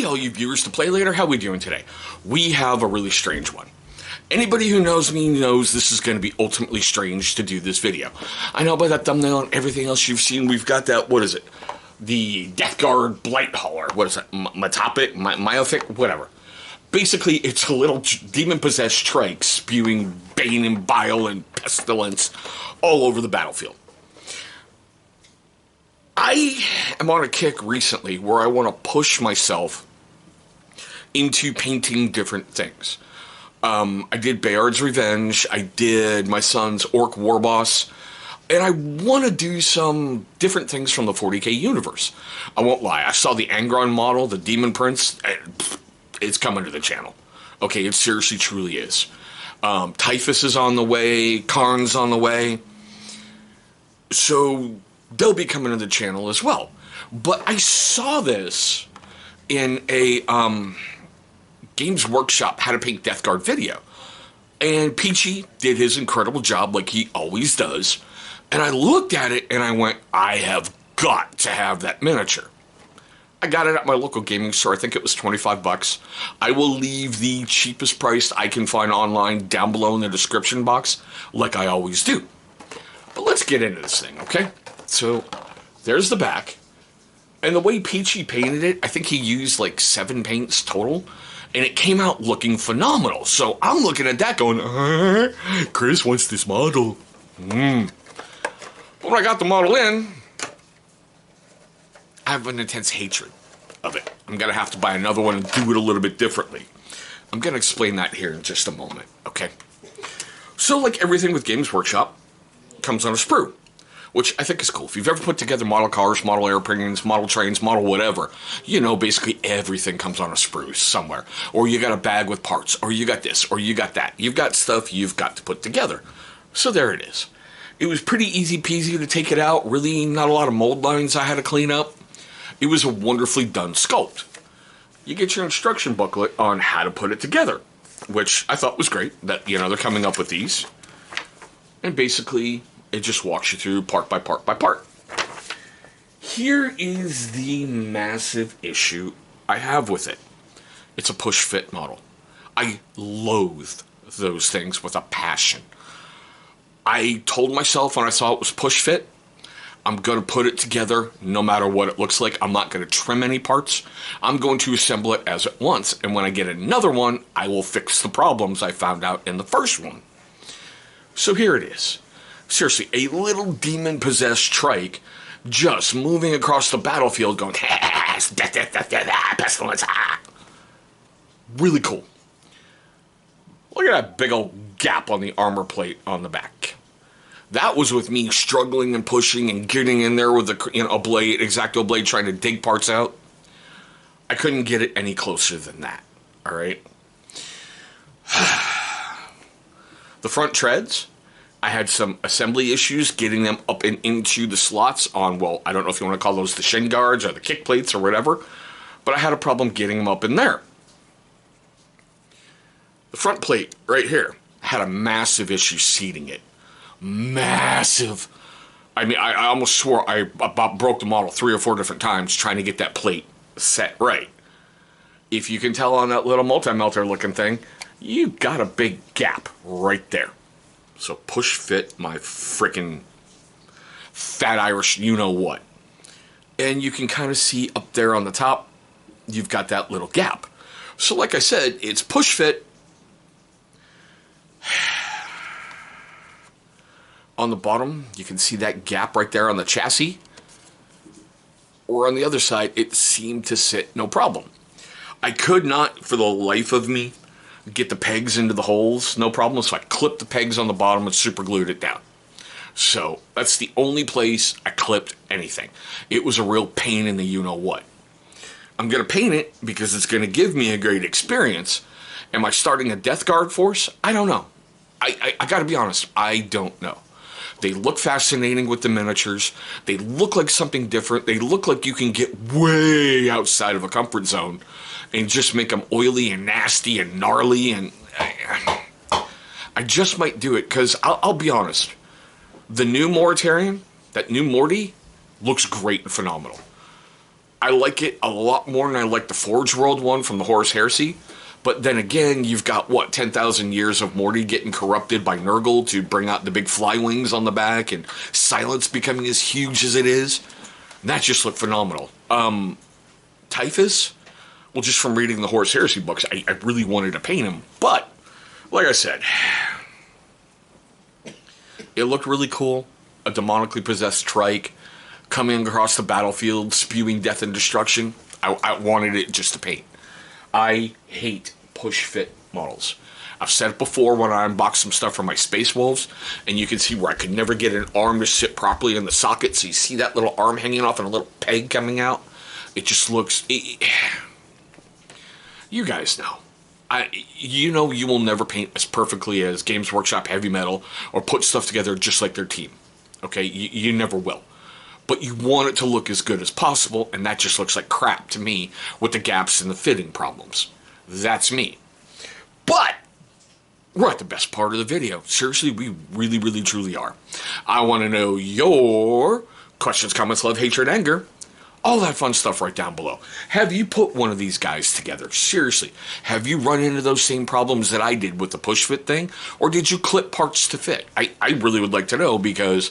all you viewers to Play Later, how we doing today? We have a really strange one. Anybody who knows me knows this is going to be ultimately strange to do this video. I know by that thumbnail and everything else you've seen, we've got that, what is it? The Gaurd Blight hauler. What is it? Myphitic? Whatever. Basically, it's a little demon-possessed trike spewing bane and bile and pestilence all over the battlefield. I am on a kick recently where I want to push myself into painting different things. I did Bayard's Revenge, I did my son's Orc War Boss, and I want to do some different things from the 40k universe. I won't lie, I saw the Angron model, the Demon Prince, it's coming to the channel. Okay, it seriously truly is. Typhus is on the way, Karn's on the way, so they'll be coming to the channel as well. But I saw this in a Games Workshop How to Paint Death Guard video. And Peachy did his incredible job like he always does. And I looked at it and I went, I have got to have that miniature. I got it at my local gaming store. I think it was 25 bucks. I will leave the cheapest price I can find online down below in the description box, like I always do. But let's get into this thing, okay? So, there's the back. And the way Peachy painted it, I think he used like 7 paints total. And it came out looking phenomenal. So I'm looking at that going, Chris wants this model. But when I got the model in, I have an intense hatred of it. I'm going to have to buy another one and do it a little bit differently. I'm going to explain that here in just a moment, okay? So like everything with Games Workshop, it comes on a sprue, which I think is cool. If you've ever put together model cars, model airplanes, model trains, model whatever, you know basically everything comes on a sprue somewhere. Or you got a bag with parts, or you got this, or you got that. You've got stuff you've got to put together. So there it is. It was pretty easy peasy to take it out. Really not a lot of mold lines I had to clean up. It was a wonderfully done sculpt. You get your instruction booklet on how to put it together, which I thought was great that, you know, they're coming up with these. And basically, it just walks you through part by part by part. Here is the massive issue I have with it. It's a push-fit model. I loathe those things with a passion. I told myself when I saw it was push-fit, I'm going to put it together no matter what it looks like. I'm not going to trim any parts. I'm going to assemble it as it wants. And when I get another one, I will fix the problems I found out in the first one. So here it is. Seriously, a little demon-possessed trike just moving across the battlefield going, pestilence, really cool. Look at that big old gap on the armor plate on the back. That was with me struggling and pushing and getting in there with a blade, X-Acto blade, trying to dig parts out. I couldn't get it any closer than that, all right? The front treads, I had some assembly issues getting them up and into the slots on, well, I don't know if you want to call those the shin guards or the kick plates or whatever, but I had a problem getting them up in there. The front plate right here had a massive issue seating it. Massive. I mean, I almost swore I about broke the model 3 or 4 different times trying to get that plate set right. If you can tell on that little multi-melter looking thing, you got a big gap right there. So push fit my frickin' fat Irish you-know-what. And you can kind of see up there on the top, you've got that little gap. So like I said, it's push fit. On the bottom, you can see that gap right there on the chassis. Or on the other side, it seemed to sit no problem. I could not, for the life of me, get the pegs into the holes, no problem. So I clipped the pegs on the bottom and super glued it down. So that's the only place I clipped anything. It was a real pain in the you-know-what. I'm going to paint it because it's going to give me a great experience. Am I starting a Death Guard force? I don't know. I got to be honest, I don't know. They look fascinating with the miniatures. They look like something different. They look like you can get way outside of a comfort zone and just make them oily and nasty and gnarly. And I just might do it because I'll be honest. The new Moritarian, that new Morty, looks great and phenomenal. I like it a lot more than I like the Forge World one from the Horus Heresy. But then again, you've got, what, 10,000 years of Morty getting corrupted by Nurgle to bring out the big fly wings on the back, and Silence becoming as huge as it is. That just looked phenomenal. Typhus, well, just from reading the Horus Heresy books, I really wanted to paint him. But, like I said, it looked really cool. A demonically possessed trike coming across the battlefield, spewing death and destruction. I wanted it just to paint. I hate push-fit models. I've said it before when I unboxed some stuff from my Space Wolves, and you can see where I could never get an arm to sit properly in the socket, so you see that little arm hanging off and a little peg coming out. It just looks... you guys know. You know you will never paint as perfectly as Games Workshop Heavy Metal or put stuff together just like their team. Okay? You never will. But you want it to look as good as possible, and that just looks like crap to me with the gaps and the fitting problems. That's me. But we're at the best part of the video. Seriously, we really, really, truly are. I want to know your questions, comments, love, hatred, anger, all that fun stuff right down below. Have you put one of these guys together? Seriously, have you run into those same problems that I did with the push fit thing? Or did you clip parts to fit? I really would like to know, because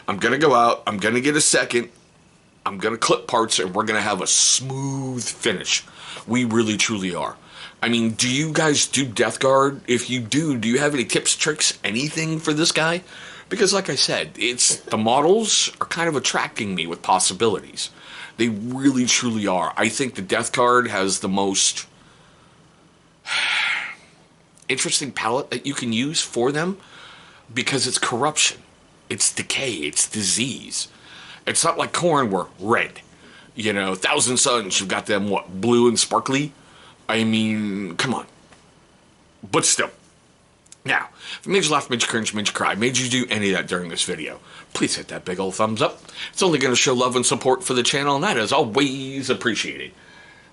I'm going to go out, I'm going to get a second, I'm going to clip parts, and we're going to have a smooth finish. We really, truly are. I mean, do you guys do Death Guard? If you do you have any tips, tricks, anything for this guy? Because like I said, the models are kind of attracting me with possibilities. They really, truly are. I think the Death Guard has the most interesting palette that you can use for them, because it's corruption. It's decay. It's disease. It's not like Khorne were red. You know, Thousand Suns, you've got them, what, blue and sparkly? I mean, come on. But still. Now, if it made you laugh, made you cringe, made you cry, made you do any of that during this video, please hit that big old thumbs up. It's only going to show love and support for the channel, and that is always appreciated.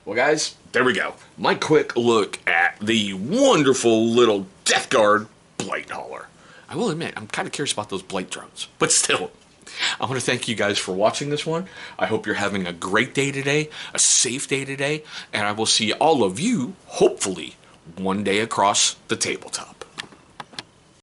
Well, guys, there we go. My quick look at the wonderful little Death Guard Blight hauler. I will admit, I'm kind of curious about those Blight drones. But still, I want to thank you guys for watching this one. I hope you're having a great day today, a safe day today, and I will see all of you, hopefully, one day across the tabletop.